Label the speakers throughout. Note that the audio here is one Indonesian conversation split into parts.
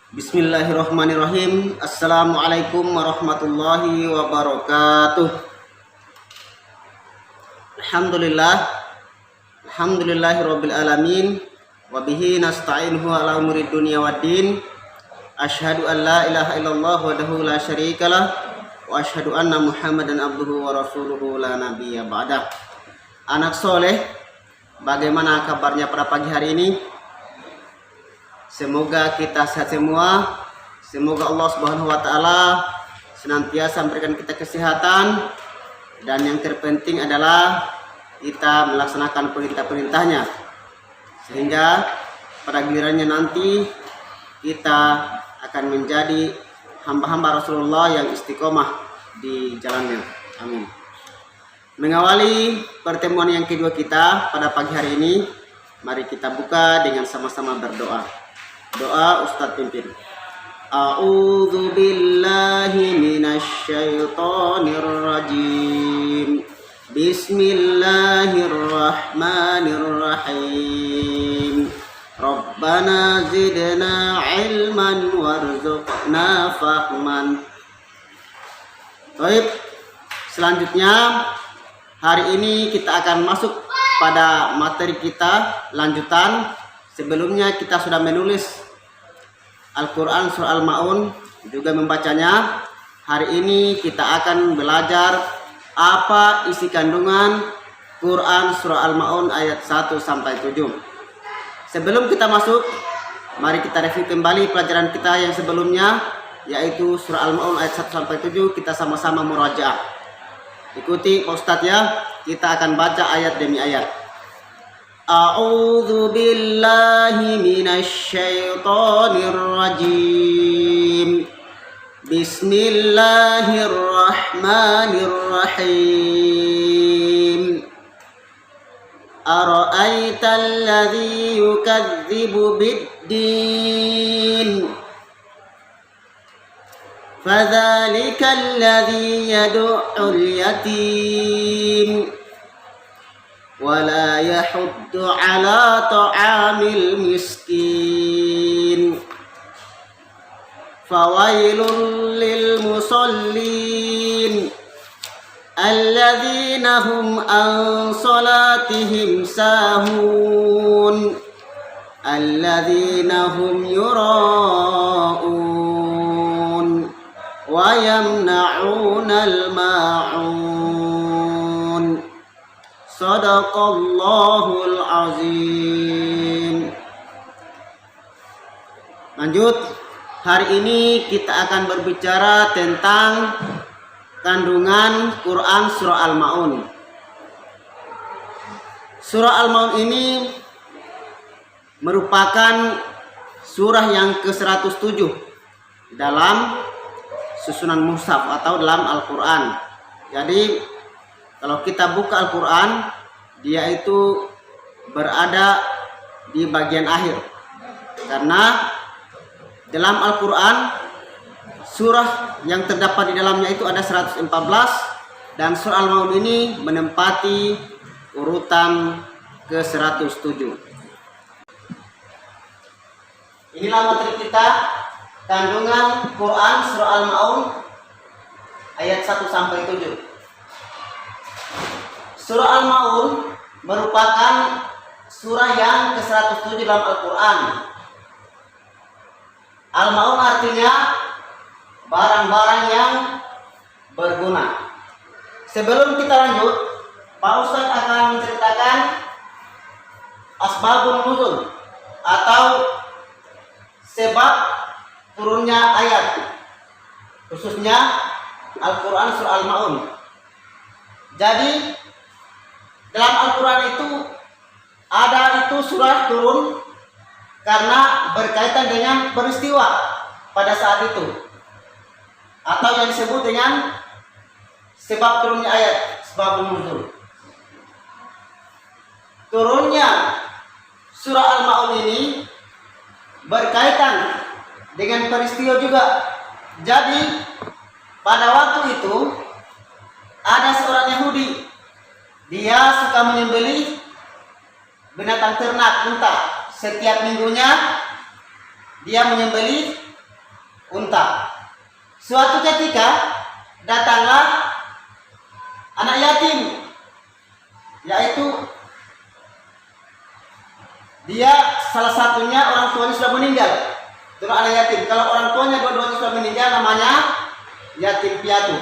Speaker 1: Bismillahirrahmanirrahim. Assalamualaikum warahmatullahi wabarakatuh. Alhamdulillahirabbil alamin wa bihi nasta'inuhu ala umuri dunya waddin. Asyhadu an la ilaha illallah wahdahu la syarikalah wa asyhadu anna Muhammadan abduhu wa rasuluhu la nabiyya ba'dah. Anak soleh, bagaimana kabarnya pada pagi hari ini? Semoga kita sehat semua. Semoga Allah Subhanahu wa taala senantiasa memberikan kita kesehatan, dan yang terpenting adalah kita melaksanakan perintah-perintahnya, sehingga pada gilirannya nanti kita akan menjadi hamba-hamba Rasulullah yang istiqomah di jalannya. Amin. Mengawali pertemuan yang kedua kita pada pagi hari ini, mari kita buka dengan sama-sama berdoa. Doa Ustadz pimpin. A'udzu billahi minasy syaithanir rajim. Bismillahirrahmanirrahim. Rabbana zidna ilman warzuqna fahman. Baik, selanjutnya hari ini kita akan masuk pada materi kita lanjutan. Sebelumnya kita sudah menulis Al-Quran Surah Al-Ma'un, juga membacanya. Hari ini kita akan belajar apa isi kandungan Quran Surah Al-Ma'un ayat 1-7. Sebelum kita masuk, mari kita review kembali pelajaran kita yang sebelumnya, yaitu Surah Al-Ma'un ayat 1-7. Kita sama-sama murajaah. Ikuti Pak Ustadz ya, kita akan baca ayat demi ayat. A'udzu billahi minasy syaithanir rajim. Bismillahirrahmanirrahim. Ara'aital ladzi yukadzibu bid-din. Fadzalikal ladzi yad'ul yatim ولا يحض على طعام المسكين فويل للمصلين الذين هم عن صلاتهم ساهون الذين هم يراءون ويمنعون الماعون. Sadaqallahul azim. Lanjut, hari ini kita akan berbicara tentang kandungan Quran Surah Al-Ma'un. Surah Al-Ma'un ini merupakan surah yang ke-107 dalam susunan mushaf atau dalam Al-Quran. Jadi kalau kita buka Al-Quran, dia itu berada di bagian akhir. Karena dalam Al-Quran, surah yang terdapat di dalamnya itu ada 114, dan surah Al-Ma'un ini menempati urutan ke-107. Inilah materi kita, kandungan Quran surah Al-Ma'un ayat 1-7. Surah Al-Ma'un merupakan surah yang ke-107 dalam Al-Quran. Al-Ma'un artinya barang-barang yang berguna. Sebelum kita lanjut, Pak Ustadz akan menceritakan asbabun nuzul atau sebab turunnya ayat, khususnya Al-Quran surah Al-Ma'un. Jadi dalam Al-Quran itu ada surah turun karena berkaitan dengan peristiwa pada saat itu, atau yang disebut dengan sebab turunnya ayat, sebab nuzul. Turunnya surah Al-Ma'un ini berkaitan dengan peristiwa juga. Jadi pada waktu itu ada seorang Yahudi. Dia suka menyembelih binatang ternak unta. Setiap minggunya dia menyembelih unta. Suatu ketika datanglah anak yatim, yaitu dia salah satunya orang tuanya sudah meninggal. Itu anak yatim. Kalau orang tuanya dua-duanya sudah meninggal, namanya yatim piatu.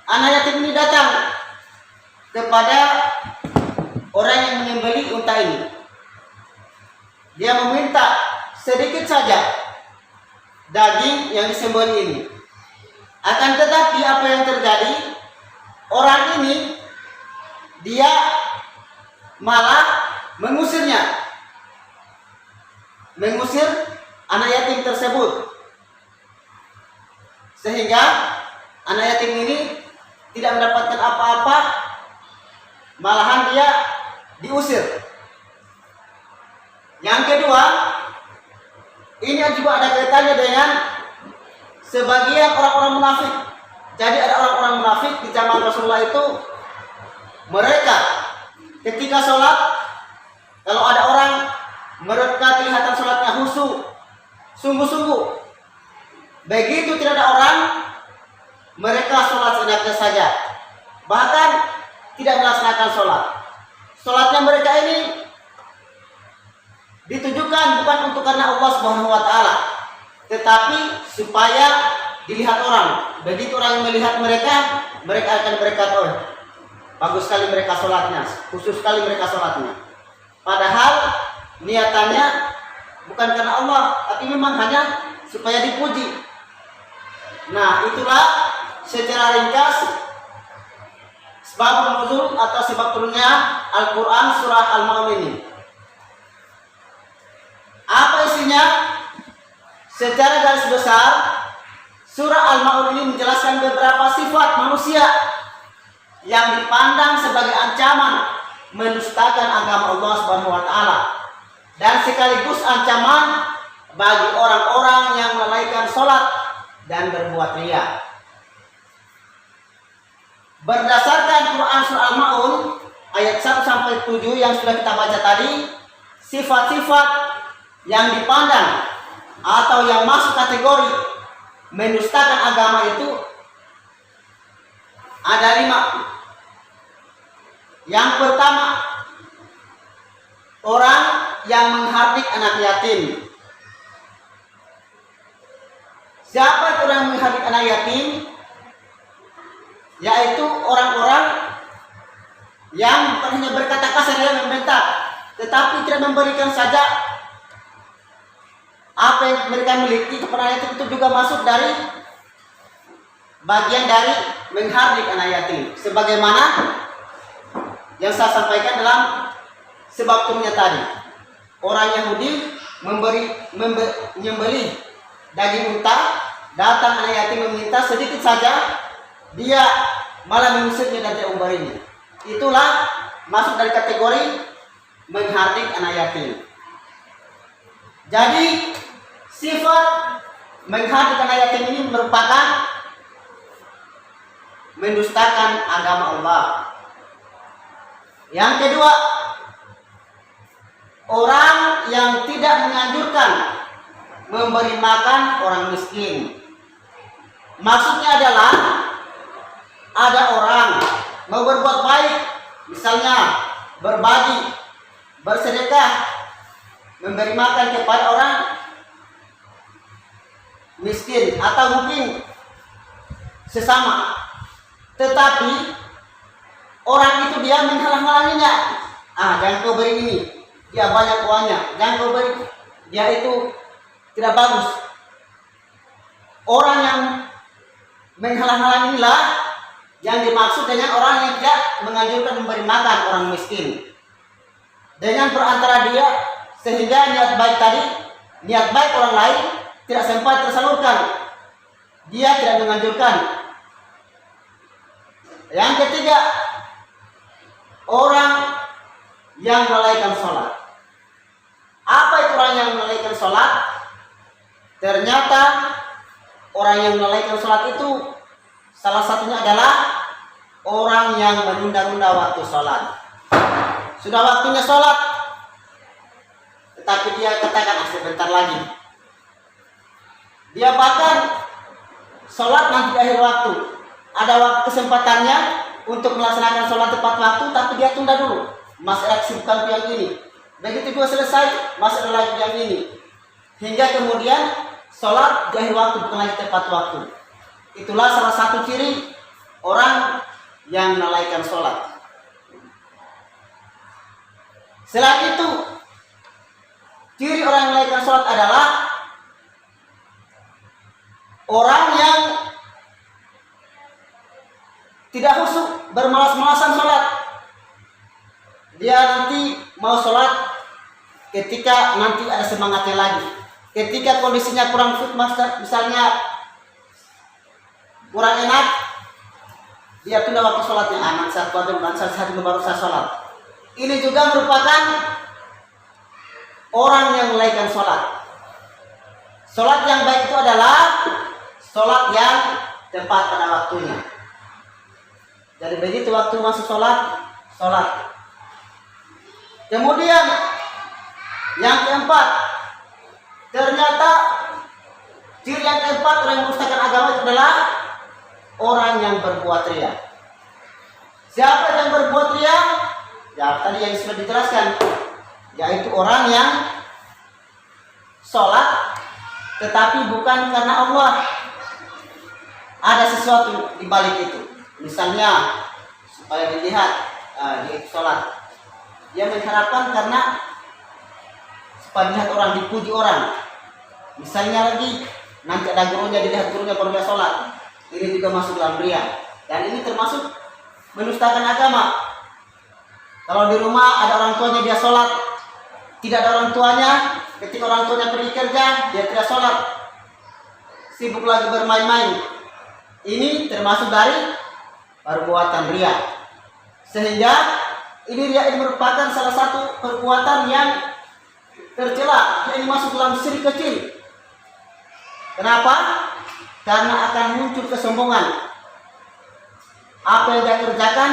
Speaker 1: Anak yatim ini datang kepada orang yang menyembelih unta ini. Dia meminta sedikit saja daging yang disembelih ini. Akan tetapi apa yang terjadi? Orang ini dia malah mengusir anak yatim tersebut, sehingga anak yatim ini tidak mendapatkan apa-apa, malahan dia diusir. Yang kedua, ini juga ada kaitannya dengan sebagian orang-orang munafik. Jadi ada orang-orang munafik di zaman Rasulullah itu, mereka ketika sholat, kalau ada orang mereka kelihatan sholatnya khusyuk, sungguh-sungguh, begitu tidak ada orang, mereka sholat seenaknya saja, bahkan tidak melaksanakan sholat. Sholatnya mereka ini ditujukan bukan untuk karena Allah Subhanahu wa Ta'ala, tetapi supaya dilihat orang. Begitu orang yang melihat mereka, mereka akan berkata, oh, bagus sekali mereka sholatnya, khusus sekali mereka sholatnya. Padahal niatannya bukan karena Allah, tapi memang hanya supaya dipuji. Nah, itulah secara ringkas sebab nuzul atau sebab turunnya Al-Quran surah Al-Maun ini. Apa isinya? Secara garis besar, surah Al-Maun ini menjelaskan beberapa sifat manusia yang dipandang sebagai ancaman mendustakan agama Allah Subhanahu wa Ta'ala, dan sekaligus ancaman bagi orang-orang yang melalaikan sholat dan berbuat riya. Berdasarkan Quran surah Al-Maun ayat 1 sampai 7 yang sudah kita baca tadi, sifat-sifat yang dipandang atau yang masuk kategori mendustakan agama itu ada 5. Yang pertama, orang yang menghardik anak yatim. Siapa itu orang yang menghardik anak yatim? Yaitu orang-orang yang bukan hanya berkata kasar dan membentak, tetapi tidak memberikan saja apa yang mereka miliki kepada yatim. Itu juga masuk dari bagian dari menghardik anak yatim, sebagaimana yang saya sampaikan dalam sebab turunnya tadi. Orang Yahudi menyembelih daging unta, datang anak yatim meminta sedikit saja, dia malah mengusirnya dan tidak memberinya. Itulah masuk dari kategori menghardik anak yatim. Jadi sifat menghardik anak yatim ini merupakan mendustakan agama Allah. Yang kedua, orang yang tidak menganjurkan memberi makan orang miskin. Maksudnya adalah ada orang mau berbuat baik, misalnya berbagi, bersedekah, memberi makan kepada orang miskin atau mungkin sesama, tetapi orang itu dia menghalang-halanginya. Jangan kau beri ini, dia banyak uangnya, jangan kau beri, dia itu tidak bagus. Orang yang menghalang-halangi inilah yang dimaksud dengan orang yang tidak menganjurkan memberi makan orang miskin, dengan perantara dia sehingga niat baik tadi, niat baik orang lain tidak sempat tersalurkan, dia tidak menganjurkan. Yang ketiga, orang yang melalaikan sholat. Apa itu orang yang melalaikan sholat? Ternyata orang yang melalaikan sholat itu salah satunya adalah orang yang menunda-nunda waktu sholat. Sudah waktunya sholat, tetapi dia katakan sebentar lagi. Dia bahkan sholat nanti di akhir waktu. Ada waktu kesempatannya untuk melaksanakan sholat tepat waktu, tapi dia tunda dulu. Masih ada kesibukan yang ini. Begitu juga selesai, masih ada lagi yang ini. Hingga kemudian sholat di akhir waktu, bukan lagi tepat waktu. Itulah salah satu ciri orang yang melalaikan sholat. Selain itu, ciri orang yang melalaikan sholat adalah orang yang tidak khusyuk, bermalas-malasan sholat. Dia nanti mau sholat ketika nanti ada semangatnya lagi. Ketika kondisinya kurang fit, misalnya kurang enak, dia tunda waktu sholatnya. Anak saat baru saya sholat. Ini juga merupakan orang yang melalaikan sholat. Sholat yang baik itu adalah sholat yang tepat pada waktunya. Jadi begitu waktu masuk sholat, sholat. Kemudian yang keempat, ternyata ciri yang keempat orang yang merusakkan agama itu adalah orang yang berbuat riya. Siapa yang berbuat riya? Ya tadi yang sudah dijelaskan, yaitu orang yang sholat tetapi bukan karena Allah. Ada sesuatu di balik itu. Misalnya supaya dilihat dia sholat, dia mengharapkan karena supaya dilihat orang, dipuji orang. Misalnya lagi nanti ada gurunya, dilihat gurunya baru dia sholat. Ini juga masuk dalam riya, dan ini termasuk menustakan agama. Kalau di rumah ada orang tuanya dia sholat, tidak ada orang tuanya, ketika orang tuanya pergi kerja dia tidak sholat, sibuk lagi bermain-main. Ini termasuk dari perbuatan riya. Sehingga ini riya ini merupakan salah satu perbuatan yang tercela, yang masuk dalam syirik kecil. Kenapa? Karena akan muncul kesombongan. Apa yang dia kerjakan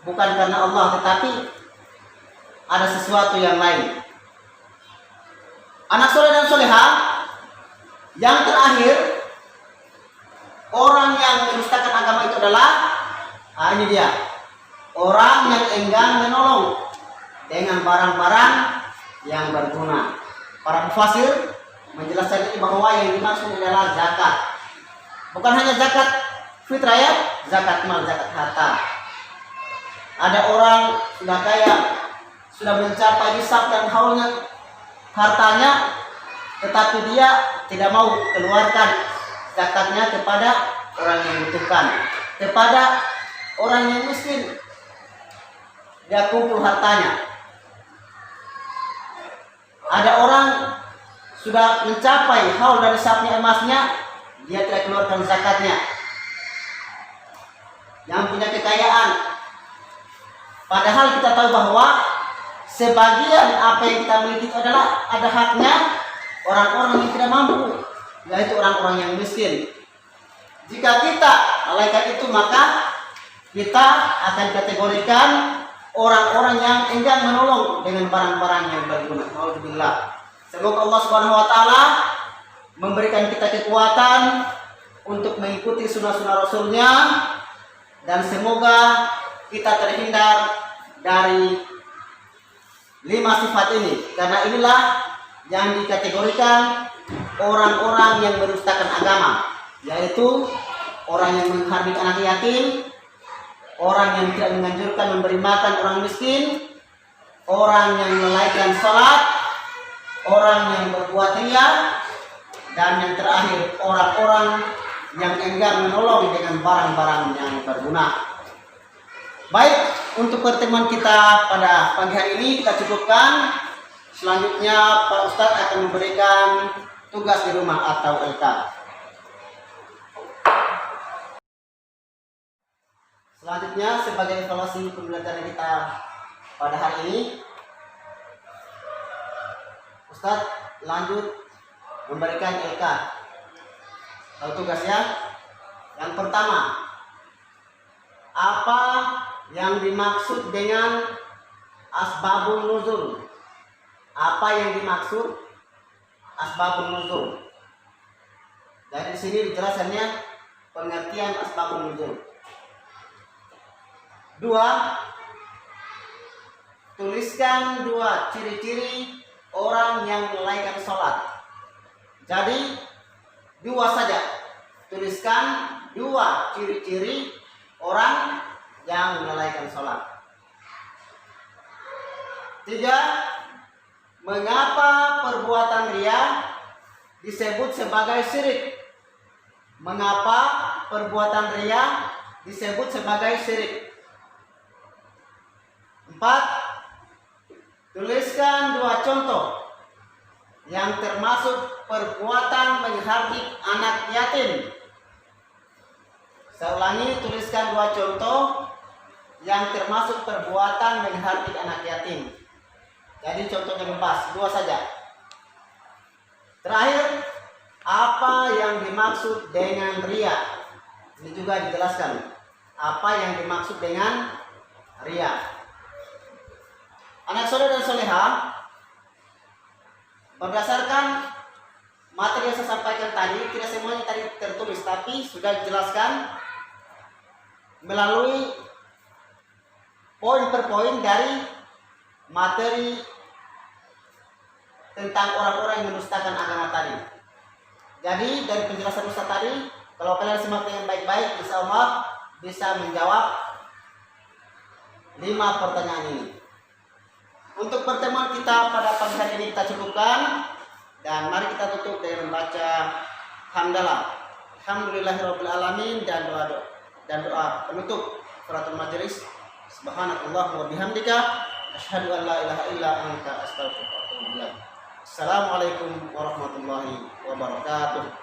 Speaker 1: bukan karena Allah, tetapi ada sesuatu yang lain. Anak soleh dan soleha, yang terakhir, orang yang menustakan agama itu adalah ini dia, orang yang enggan menolong dengan barang-barang yang berguna. Para mufasir menjelaskan ini bahwa yang dimaksud adalah zakat. Bukan hanya zakat fitrah ya, zakat mal, zakat harta. Ada orang sudah kaya, sudah mencapai nisab dan haulnya hartanya, tetapi dia tidak mau keluarkan zakatnya kepada orang yang membutuhkan, kepada orang yang miskin. Dia kumpul hartanya. Ada orang sudah mencapai haul dari nisabnya emasnya, dia tidak keluarkan zakatnya. Yang punya kekayaan, padahal kita tahu bahwa sebagian apa yang kita miliki itu adalah ada haknya orang-orang yang tidak mampu, yaitu orang-orang yang miskin. Jika kita lalaikan itu, maka kita akan kategorikan orang-orang yang enggan menolong dengan barang-barang yang berguna. Alhamdulillah. Semoga Allah Subhanahu wa taala memberikan kita kekuatan untuk mengikuti sunnah-sunnah Rasulnya, dan semoga kita terhindar dari 5 sifat ini, karena inilah yang dikategorikan orang-orang yang merustakan agama, yaitu orang yang menghardik anak yatim, orang yang tidak menganjurkan memberi makan orang miskin, orang yang melalaikan sholat, orang yang berbuat riya, dan yang terakhir orang-orang yang enggan menolong dengan barang-barang yang berguna. Baik, untuk pertemuan kita pada pagi hari ini kita cukupkan. Selanjutnya Pak Ustadz akan memberikan tugas di rumah atau LK. Selanjutnya sebagai evaluasi pembelajaran kita pada hari ini, Ustadz lanjut memberikan LK atau tugasnya. Yang pertama, apa yang dimaksud dengan asbabun nuzul? Apa yang dimaksud asbabun nuzul? Dari sini dijelasannya pengertian asbabun nuzul. 2. Tuliskan 2 ciri-ciri orang yang melalaikan sholat. Jadi 2 saja. Tuliskan 2 ciri-ciri orang yang melalaikan sholat. 3. Mengapa perbuatan riya disebut sebagai syirik? Mengapa perbuatan riya disebut sebagai syirik? 4. Tuliskan 2 contoh yang termasuk perbuatan menghardik anak yatim. Saya ulangi, tuliskan 2 contoh yang termasuk perbuatan menghardik anak yatim. Jadi contohnya bebas, 2 saja. Terakhir, apa yang dimaksud dengan riya? Ini juga dijelaskan. Apa yang dimaksud dengan riya? Anak saudara dan soleha, berdasarkan materi yang saya sampaikan tadi, tidak semuanya tadi tertulis, tapi sudah dijelaskan melalui poin per poin dari materi tentang orang-orang yang mendustakan agama tadi. Jadi dari penjelasan Ustaz tadi, kalau kalian simak dengan baik-baik, insya Allah bisa menjawab 5 pertanyaan ini. Untuk pertemuan kita pada pagi hari ini kita cukupkan, dan mari kita tutup dengan membaca hamdalah, alhamdulillahirabbil alamin, dan doa penutup kafaratul majelis. Subhanakallah wa bihamdika asyhadu an la ilaha illa anta astaghfiruka wa atubu ilaik. Assalamualaikum warahmatullahi wabarakatuh.